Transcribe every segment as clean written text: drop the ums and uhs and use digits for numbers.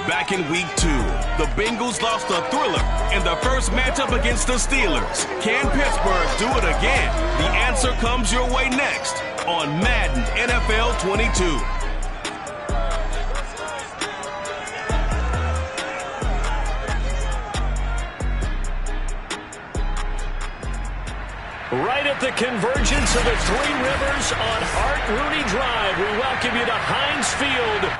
Back in week 2, the Bengals lost a thriller in the first matchup against the Steelers. Can Pittsburgh do it again? The answer comes your way next on Madden NFL 22. Right at the convergence of the Three Rivers on Art Rooney Drive, we welcome you to Heinz Field.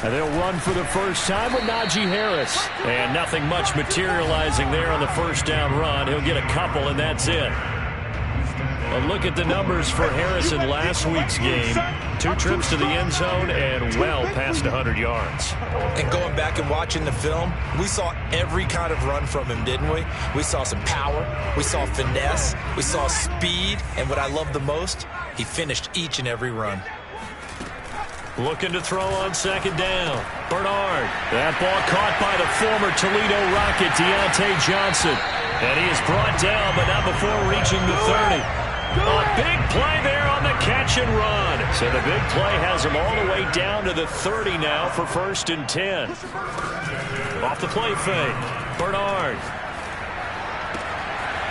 And they'll run for the first time with Najee Harris. And nothing much materializing there on the first down run. He'll get a couple, and that's it. Well, look at the numbers for Harris in last week's game. 2 trips to the end zone and well past 100 yards. And going back and watching the film, we saw every kind of run from him, didn't we? We saw some power, we saw finesse, we saw speed, and what I love the most, he finished each and every run. Looking to throw on second down. Bernard. That ball caught by the former Toledo Rocket, Deontay Johnson. And he is brought down, but not before reaching the 30. A big play there on the catch and run. So the big play has him all the way down to the 30 now for 1st and 10. Off the play fake. Bernard.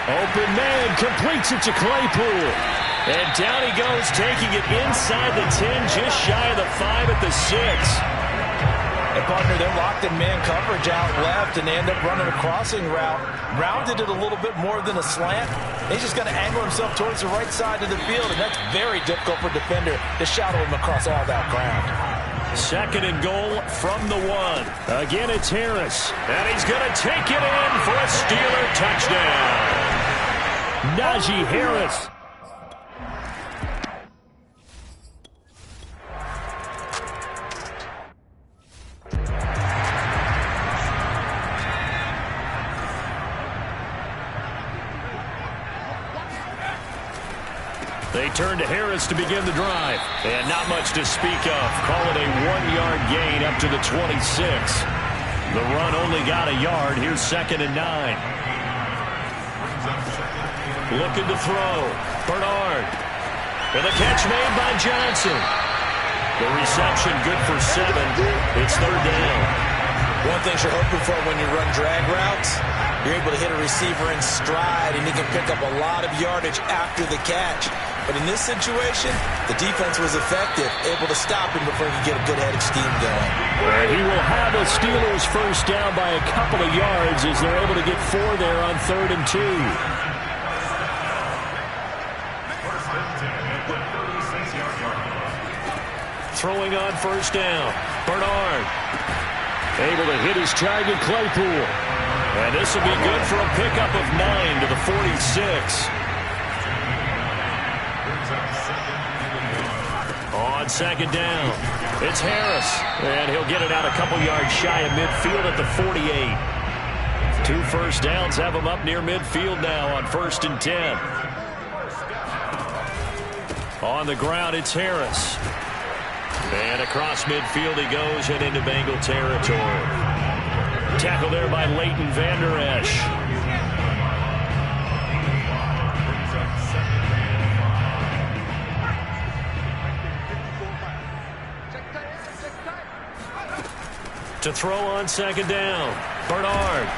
Open man, completes it to Claypool. And down he goes, taking it inside the 10, just shy of the 5 at the 6. And partner, they're locked in man coverage out left, and they end up running a crossing route. Rounded it a little bit more than a slant. He's just going to angle himself towards the right side of the field, and that's very difficult for a defender to shadow him across all that ground. 2nd and goal from the 1. Again, it's Harris. And he's going to take it in for a Steeler touchdown. Najee Harris. They turn to Harris to begin the drive. And not much to speak of. Call it a 1-yard gain up to the 26. The run only got a yard. Here's 2nd and 9. Looking to throw. Bernard. And the catch made by Johnson. The reception good for 7. It's 3rd down. One thing you're hoping for when you run drag routes, you're able to hit a receiver in stride, and he can pick up a lot of yardage after the catch. But in this situation, the defense was effective, able to stop him before he could get a good head of steam going. And he will have a Steelers first down by a couple of yards as they're able to get 4 there on 3rd and 2. Throwing on first down. Bernard. Able to hit his target, Claypool. And this will be good for a pickup of 9 to the 46. On 2nd down, it's Harris. And he'll get it out a couple yards shy of midfield at the 48. 2 first downs have him up near midfield now on 1st and 10. On the ground, it's Harris. And across midfield he goes and into Bengal territory. Tackle there by Leighton Vander Esch. To throw on 2nd down. Bernard.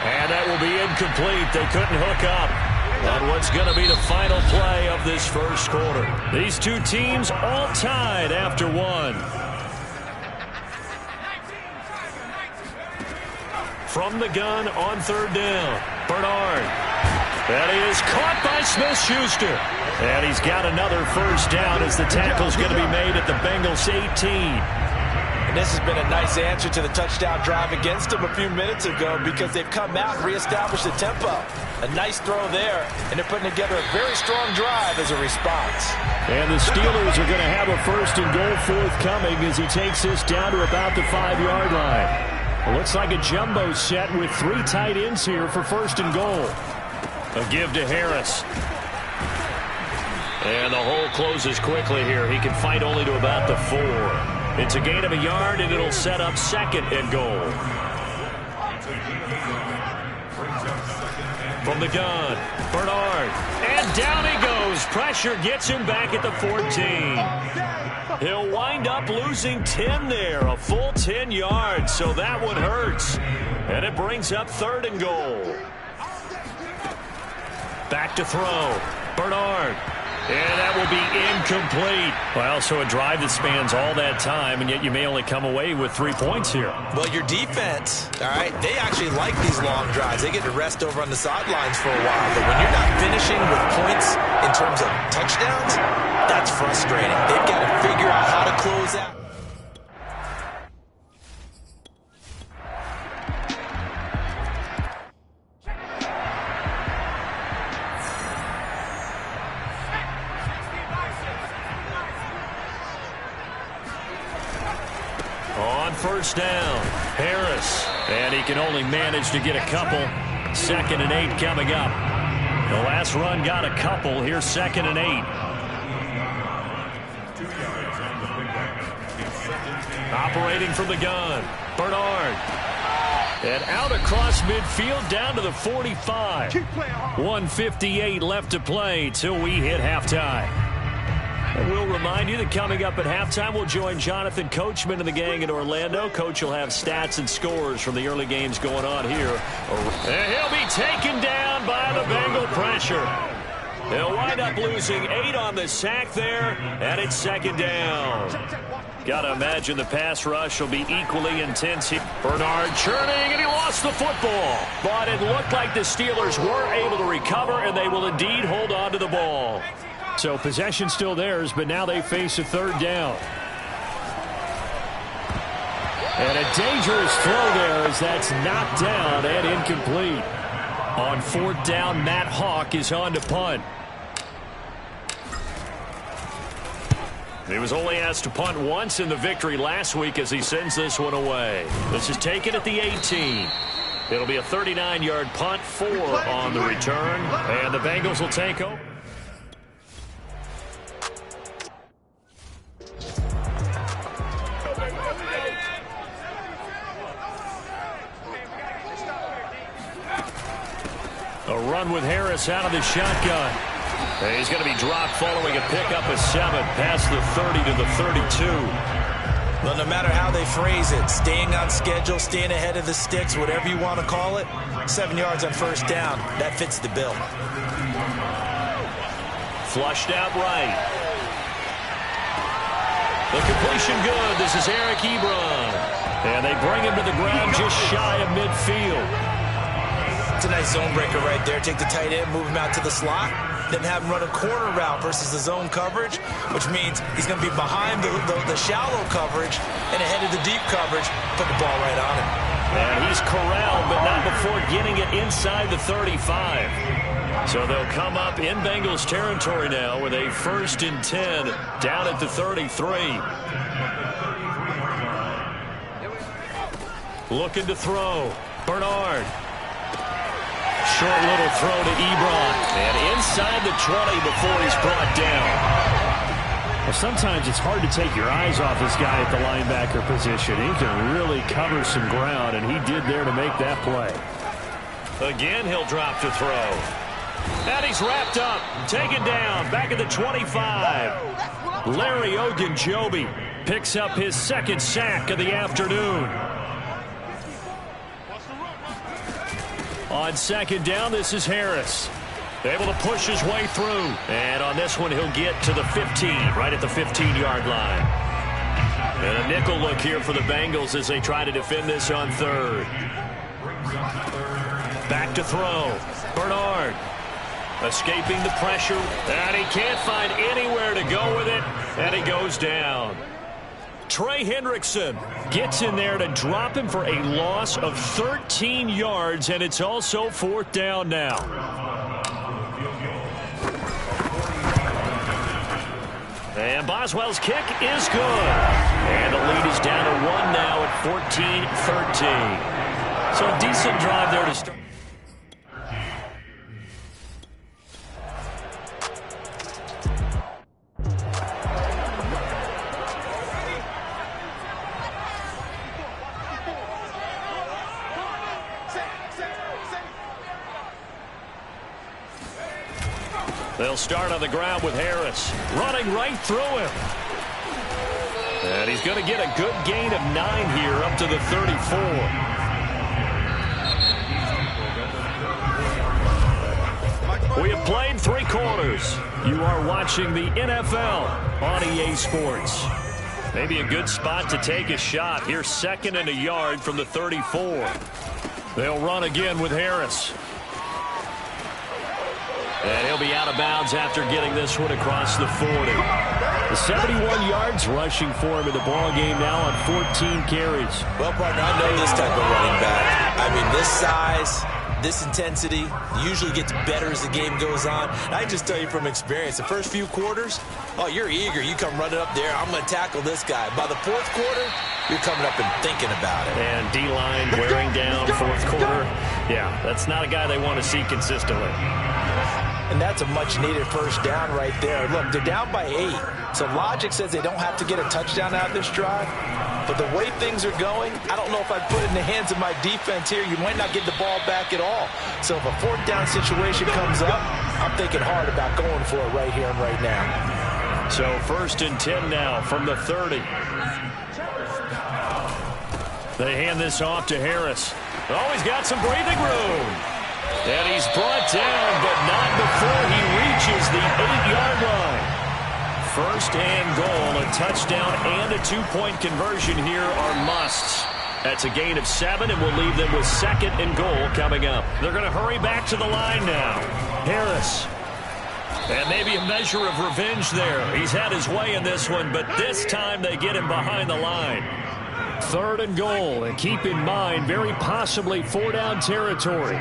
And that will be incomplete. They couldn't hook up on what's going to be the final play of this first quarter. These 2 teams all tied after 1. From the gun on 3rd down. Bernard. And he is caught by Smith-Schuster. And he's got another first down as the tackle's going to be made at the Bengals 18. And this has been a nice answer to the touchdown drive against them a few minutes ago because they've come out and reestablished the tempo. A nice throw there, and they're putting together a very strong drive as a response. And the Steelers are going to have a 1st and goal forthcoming as he takes this down to about the 5-yard line. It looks like a jumbo set with 3 tight ends here for 1st and goal. A give to Harris. And the hole closes quickly here. He can fight only to about the 4. It's a gain of a yard, and it'll set up 2nd and goal. From the gun, Bernard. And down he goes. Pressure gets him back at the 14. He'll wind up losing 10 there, a full 10 yards, so that one hurts. And it brings up 3rd and goal. Back to throw. Bernard. And that will be incomplete. Well, so a drive that spans all that time, and yet you may only come away with 3 points here. Well, your defense, all right, they actually like these long drives. They get to rest over on the sidelines for a while. But when you're not finishing with points in terms of touchdowns, that's frustrating. They've got to figure out how to close out. On 1st down, Harris. And he can only manage to get a couple. 2nd and 8 coming up. The last run got a couple. Here's 2nd and 8. Operating from the gun, Bernard. And out across midfield down to the 45. 1:58 left to play till we hit halftime. And we'll remind you that coming up at halftime, we'll join Jonathan Coachman and the gang in Orlando. Coach will have stats and scores from the early games going on here. And he'll be taken down by the Bengal pressure. He'll wind up losing 8 on the sack there, and it's 2nd down. Got to imagine the pass rush will be equally intense here. Bernard churning, and he lost the football. But it looked like the Steelers were able to recover, and they will indeed hold on to the ball. So possession still theirs, but now they face a 3rd down. And a dangerous throw there as that's knocked down and incomplete. On 4th down, Matt Hawk is on to punt. He was only asked to punt once in the victory last week as he sends this one away. This is taken at the 18. It'll be a 39-yard punt, 4 on the return, and the Bengals will take over. A run with Harris out of the shotgun. And he's going to be dropped following a pickup of 7 past the 30 to the 32. Well, no matter how they phrase it, staying on schedule, staying ahead of the sticks, whatever you want to call it, 7 yards on 1st down, that fits the bill. Flushed out right. The completion good. This is Eric Ebron. And they bring him to the ground just shy of midfield. It's a nice zone breaker right there. Take the tight end, move him out to the slot, then have him run a corner route versus the zone coverage, which means he's going to be behind the shallow coverage and ahead of the deep coverage. Put the ball right on him. And he's corralled, but not before getting it inside the 35. So they'll come up in Bengals territory now with a 1st and 10 down at the 33. Looking to throw. Bernard. Short little throw to Ebron. And inside the 20 before he's brought down. Well, sometimes it's hard to take your eyes off this guy at the linebacker position. He can really cover some ground, and he did there to make that play. Again, he'll drop to throw. And he's wrapped up, taken down, back at the 25. Larry Ogunjobi picks up his 2nd sack of the afternoon. On 2nd down, this is Harris. Able to push his way through. And on this one, he'll get to the 15, right at the 15-yard line. And a nickel look here for the Bengals as they try to defend this on 3rd. Back to throw. Bernard. Escaping the pressure. And he can't find anywhere to go with it. And he goes down. Trey Hendrickson gets in there to drop him for a loss of 13 yards, and it's also 4th down now. And Boswell's kick is good. And the lead is down to 1 now at 14-13. So a decent drive there to start. They'll start on the ground with Harris. Running right through him. And he's going to get a good gain of 9 here up to the 34. We have played 3 quarters. You are watching the NFL on EA Sports. Maybe a good spot to take a shot. Here's 2nd and a yard from the 34. They'll run again with Harris. And he'll be out of bounds after getting this one across the 40. The 71 yards rushing for him in the ball game now on 14 carries. Well, partner, I know this type of running back. I mean, this size, this intensity usually gets better as the game goes on. I can just tell you from experience, the first few quarters, oh, you're eager. You come running up there, I'm going to tackle this guy. By the 4th quarter, you're coming up and thinking about it. And D-line wearing down 4th quarter. Yeah, that's not a guy they want to see consistently. And that's a much-needed first down right there. Look, they're down by 8. So logic says they don't have to get a touchdown out of this drive. But the way things are going, I don't know if I'd put it in the hands of my defense here. You might not get the ball back at all. So if a 4th down situation comes up, I'm thinking hard about going for it right here and right now. So 1st and 10 now from the 30. They hand this off to Harris. Oh, he's got some breathing room. And he's brought down, but not before he reaches the 8-yard line. 1st and goal, a touchdown and a 2-point conversion here are musts. That's a gain of 7, and we'll leave them with 2nd and goal coming up. They're going to hurry back to the line now. Harris. And maybe a measure of revenge there. He's had his way in this one, but this time they get him behind the line. 3rd and goal, and keep in mind, very possibly 4-down territory.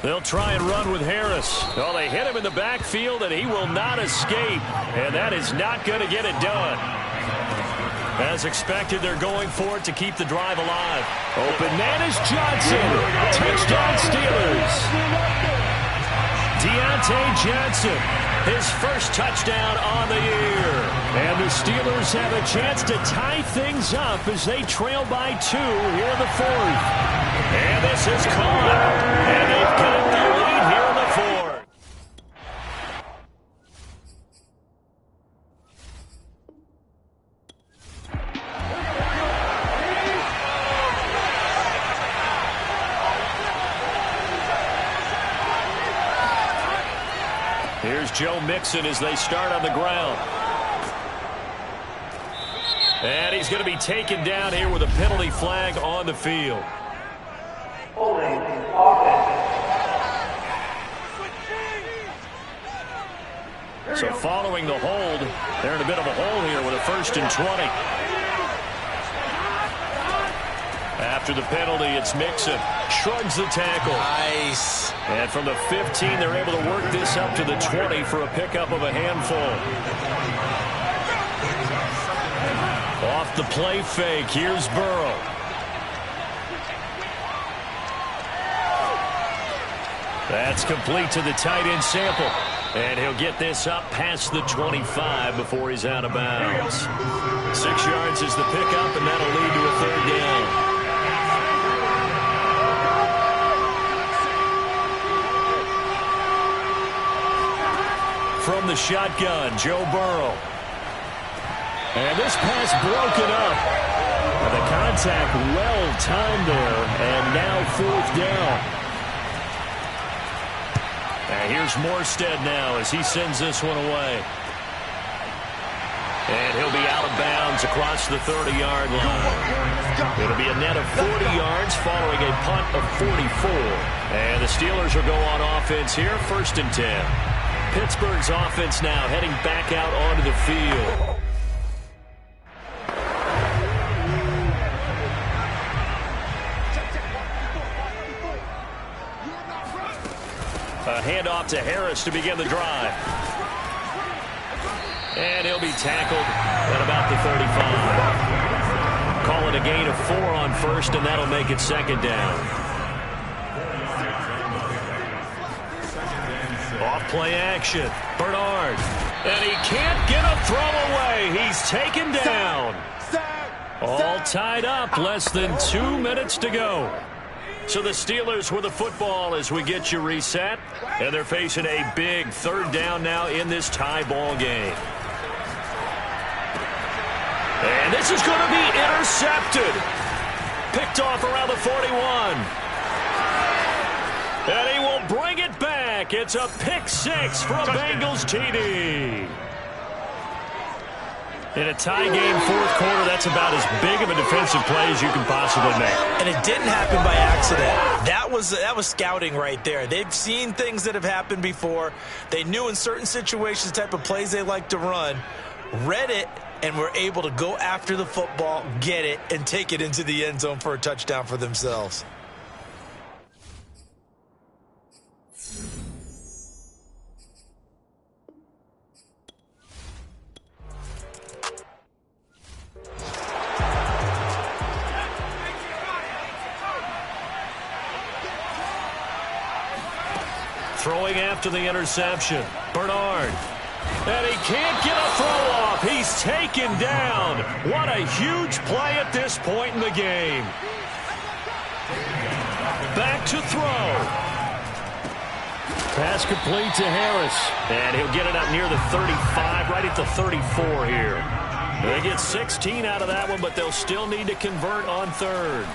They'll try and run with Harris. Oh, they hit him in the backfield, and he will not escape. And that is not going to get it done. As expected, they're going for it to keep the drive alive. Open man is Johnson. Touchdown Steelers. Deontay Johnson, his first touchdown on the year. And the Steelers have a chance to tie things up as they trail by 2 here in the 4th. And this is caught. And they've got the lead here in the 4th. Here's Joe Mixon as they start on the ground. And he's going to be taken down here with a penalty flag on the field. So following the hold, they're in a bit of a hole here with a 1st and 20. After the penalty, it's Mixon. Shrugs the tackle. Nice. And from the 15, they're able to work this up to the 20 for a pickup of a handful. Off the play fake, here's Burrow. That's complete to the tight end Sample. And he'll get this up past the 25 before he's out of bounds. 6 yards is the pickup, and that'll lead to a 3rd down. From the shotgun, Joe Burrow. And this pass broken up. And the contact well timed there, and now 4th down. And here's Morstead now as he sends this one away. And he'll be out of bounds across the 30-yard line. It'll be a net of 40 yards following a punt of 44. And the Steelers will go on offense here, 1st and 10. Pittsburgh's offense now heading back out onto the field. A handoff to Harris to begin the drive. And he'll be tackled at about the 35. Call it a gain of 4 on 1st, and that'll make it 2nd down. Off-play action. Bernard. And he can't get a throw away. He's taken down. All tied up. Less than 2 minutes to go. So the Steelers with the football as we get you reset. And they're facing a big 3rd down now in this tie ball game. And this is going to be intercepted. Picked off around the 41. And he will bring it back. It's a pick 6 for a Bengals TD. In a tie game, 4th quarter, that's about as big of a defensive play as you can possibly make. And it didn't happen by accident. That was scouting right there. They've seen things that have happened before. They knew in certain situations the type of plays they like to run, read it, and were able to go after the football, get it, and take it into the end zone for a touchdown for themselves. Throwing after the interception, Bernard. And he can't get a throw off. He's taken down. What a huge play at this point in the game. Back to throw. Pass complete to Harris. And he'll get it up near the 35, right at the 34 here. They get 16 out of that one, but they'll still need to convert on 3rd.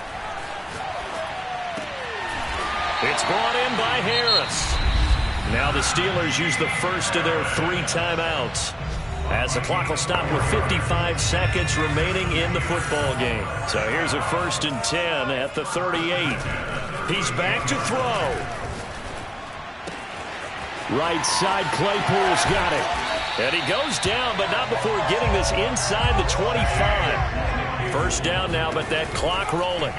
It's brought in by Harris. Now the Steelers use the first of their 3 timeouts as the clock will stop with 55 seconds remaining in the football game. So here's a 1st and 10 at the 38. He's back to throw. Right side, Claypool's got it. And he goes down, but not before getting this inside the 25. First down now, but that clock rolling.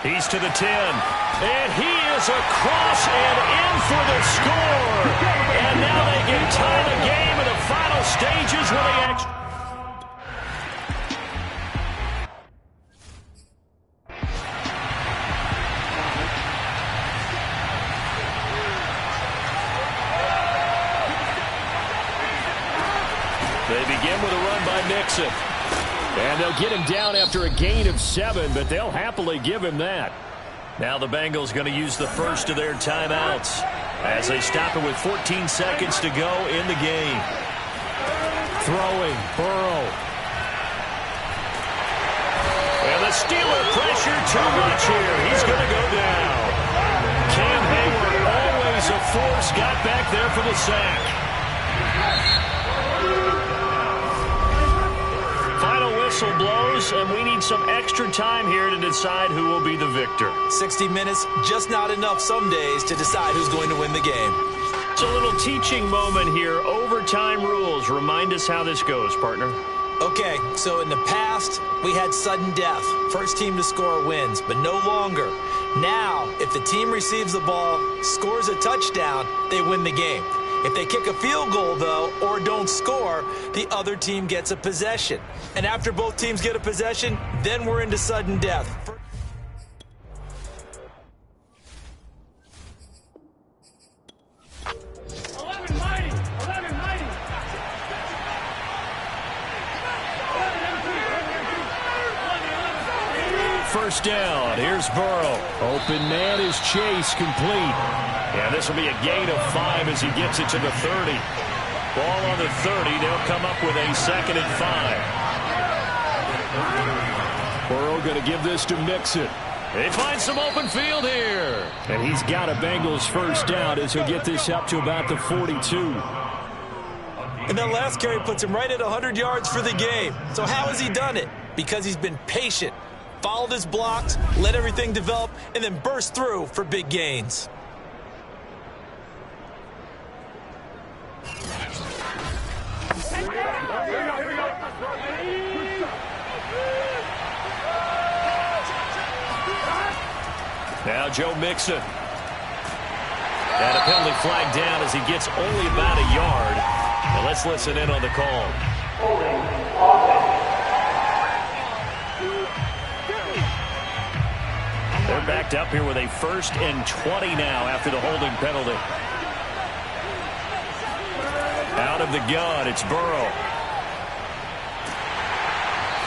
He's to the 10. And he is across and in for the score. And now they can tie the game in the final stages with the action. They begin with a run by Mixon. And they'll get him down after a gain of 7, but they'll happily give him that. Now the Bengals going to use the first of their timeouts as they stop it with 14 seconds to go in the game. Throwing, Burrow. And the Steeler pressure too much here. He's going to go down. Cam Hayward, always a force, got back there for the sack. Whistle blows, and we need some extra time here to decide who will be the victor. 60 minutes, just not enough some days to decide who's going to win the game. It's a little teaching moment here. Overtime rules. Remind us how this goes, partner. Okay, so in the past, we had sudden death. First team to score wins, but no longer. Now, if the team receives the ball, scores a touchdown, they win the game. If they kick a field goal, though, or don't score, the other team gets a possession. And after both teams get a possession, then we're into sudden death. First down, here's Burrow. Open man is Chase, complete. And this will be a gain of 5 as he gets it to the 30. Ball on the 30, they'll come up with a 2nd and 5. Burrow going to give this to Mixon. They find some open field here. And he's got a Bengals first down as he'll get this up to about the 42. And that last carry puts him right at 100 yards for the game. So how has he done it? Because he's been patient, followed his blocks, let everything develop, and then burst through for big gains. Now Joe Mixon. And a penalty flag down as he gets only about a yard. And let's listen in on the call. They're backed up here with a 1st and 20 now after the holding penalty. Out of the gun, it's Burrow.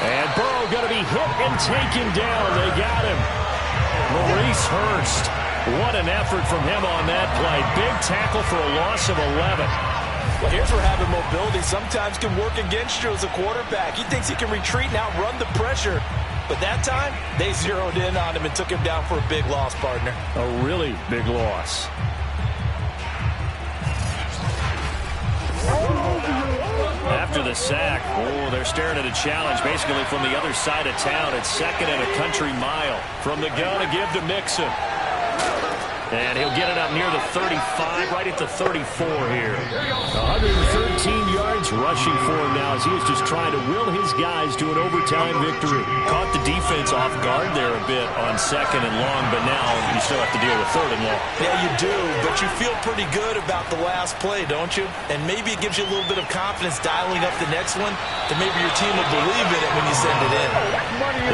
And Burrow going to be hit and taken down. They got him. Maurice Hurst. What an effort from him on that play. Big tackle for a loss of 11. Well, here's where having mobility sometimes can work against you as a quarterback. He thinks he can retreat and outrun the pressure. But that time, they zeroed in on him and took him down for a big loss, partner. A really big loss. After the sack, they're staring at a challenge basically from the other side of town. It's second and a country mile. From the gun to give to Mixon. And he'll get it up near the 35, right at the 34 here. 113 yards rushing for him now as he is just trying to will his guys to an overtime victory. Caught the defense off guard there a bit on second and long, but now you still have to deal with third and long. Yeah, you do, but you feel pretty good about the last play, don't you? And maybe it gives you a little bit of confidence dialing up the next one, that maybe your team will believe in it when you send it in.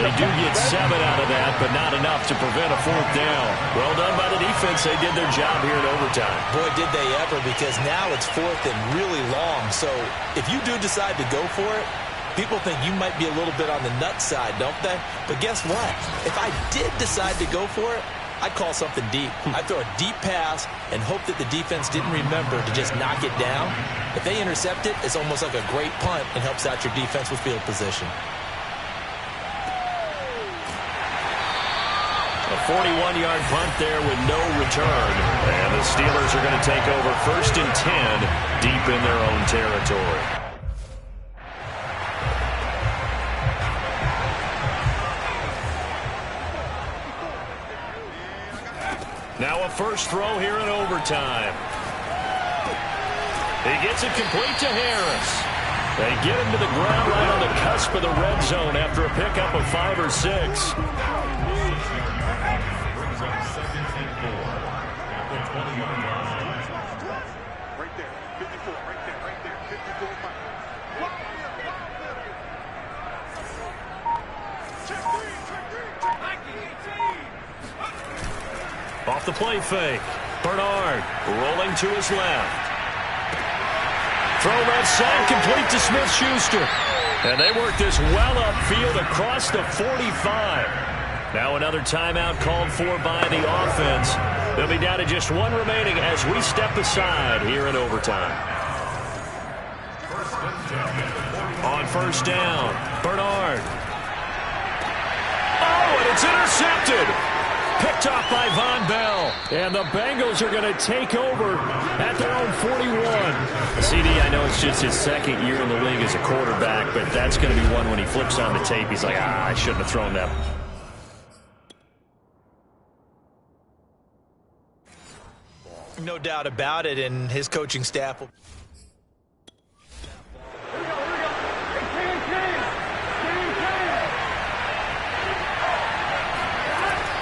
They do get 7 out of that, but not enough to prevent a fourth down. Well done by the defense. They did their job here in overtime. Boy, did they ever, because now it's fourth and really long. So if you do decide to go for it, people think you might be a little bit on the nut side, don't they? But guess what? If I did decide to go for it, I'd call something deep. I'd throw a deep pass and hope that the defense didn't remember to just knock it down. If they intercept it, it's almost like a great punt and helps out your defense with field position. A 41-yard punt there with no return. And the Steelers are going to take over 1st and 10 deep in their own territory. Now a first throw here in overtime. He gets it complete to Harris. They get him to the ground right on the cusp of the red zone after a pickup of 5 or 6. Off the play fake. Bernard rolling to his left. Throw left side complete to Smith-Schuster. And they work this well upfield across the 45. Now another timeout called for by the offense. They'll be down to just 1 remaining as we step aside here in overtime. On first down, Bernard. Oh, and it's intercepted. Picked off by Von Bell. And the Bengals are going to take over at their own 41. CD, I know it's just his 2nd year in the league as a quarterback, but that's going to be one when he flips on the tape. He's like, I shouldn't have thrown that. No doubt about it, and his coaching staff will...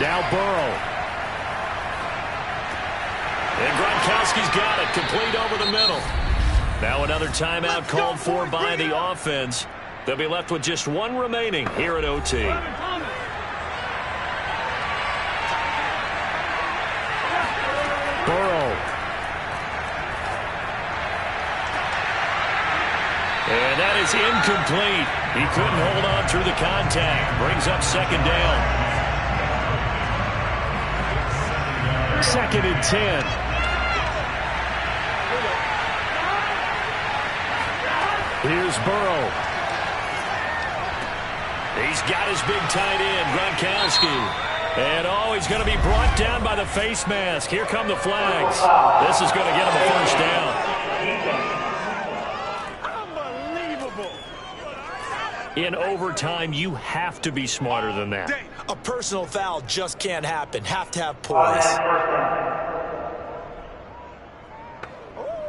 Now Burrow. And Gronkowski's got it. Complete over the middle. Now another timeout called for by the offense. They'll be left with just 1 remaining here at OT. Burrow. And that is incomplete. He couldn't hold on through the contact. Brings up 2nd down. 2nd and 10. Here's Burrow. He's got his big tight end, Gronkowski. And he's going to be brought down by the face mask. Here come the flags. This is going to get him a first down. Unbelievable. In overtime, you have to be smarter than that. A personal foul just can't happen. Have to have poise.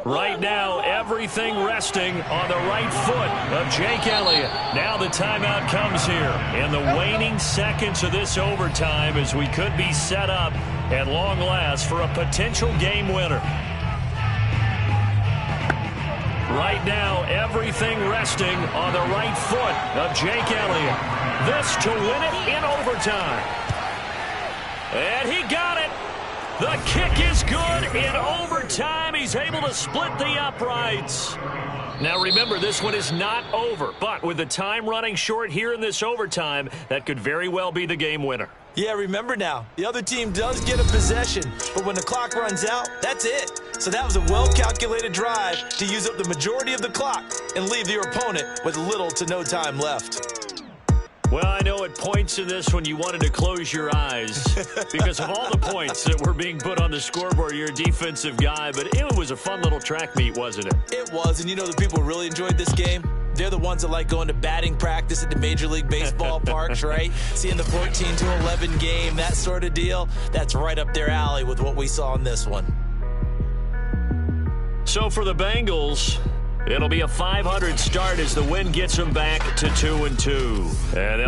Right now, everything resting on the right foot of Jake Elliott. Now the timeout comes here in the waning seconds of this overtime as we could be set up at long last for a potential game winner. Right now, everything resting on the right foot of Jake Elliott. This to win it in overtime. And he got it. The kick is good in overtime. He's able to split the uprights. Now remember, this one is not over, but with the time running short here in this overtime, that could very well be the game winner. Yeah, remember now, the other team does get a possession, but when the clock runs out, that's it. So that was a well-calculated drive to use up the majority of the clock and leave your opponent with little to no time left. Well, I know at points in this one you wanted to close your eyes because of all the points that were being put on the scoreboard. You're a defensive guy, but it was a fun little track meet, wasn't it? It was, and you know the people who really enjoyed this game? They're the ones that like going to batting practice at the Major League Baseball parks, right? Seeing the 14-11 game, that sort of deal. That's right up their alley with what we saw in this one. So for the Bengals, it'll be a 500 start as the win gets them back to 2-2. And